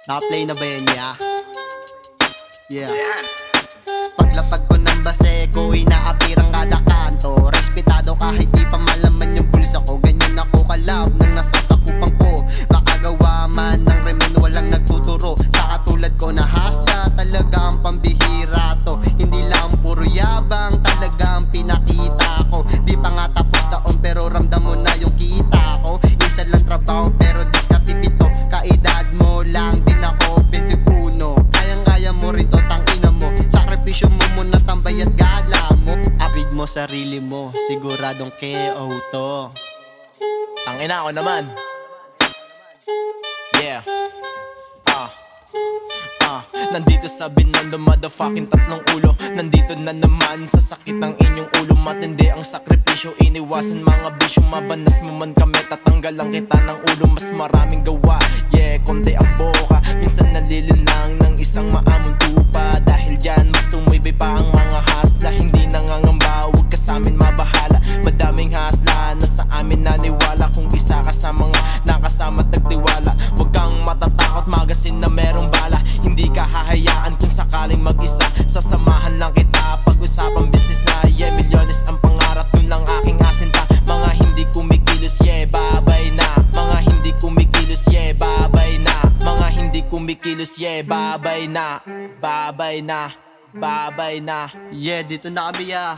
Naka-play na ba yan niya? Yeah. Paglapag ko ng base ko, inaapirang kada kanto. Respetado kahit di pa malaman yung bulsa ko. Ganyan ako kalab nang nasasakupan ko. Makagawa man ng remen, walang nagtuturo. Sa katulad ko na hasla, talagang pambihira to. Hindi lang puro yabang, talagang pinakita ko. Di pa nga tapos taon pero ramdam mo na yung kita ko. Isa lang trabaho pero diskatipito. Kaedad mo lang din ako 21. Kayang-kaya mo rin to, tangina mo. Sakripisyo mo muna, tambay at gala mo. Upgrade mo sarili mo, siguradong KO to. Tangina ako naman. Yeah. Nandito sa Binondo, motherfucking tatlong ulo. Nandito na naman sa sakit ng inyong ulo. Matindi ang sakripisyo, iniwasan mga bisyo. Mabanas mo man kami, tatanggal lang kita ng ulo. Mas maraming gawa, yeah, konti ang boka. Minsan nalilinang ng isang maamong tupa. Dahil dyan, mas tumibay pa ang mga hasla. Hindi nangangamba, huwag ka sa amin mabahala. Madaming hasla, na sa amin naniwala. Kung isa ka sa mga nakasama at nagtiwala, huwag kang matatakot, magasin na merong bala. Hindi ka hahayaan kung sakaling mag-isa. Sasamahan lang kita pag-usapang business na, yeah, milyones ang pangarap, yun lang aking asinta. Mga hindi kumikilos, yeah, babay na. Mga hindi kumikilos, yeah, babay na. Mga hindi kumikilos, yeah, babay na. Babay na, babay na. Yeah, dito na kami, yeah.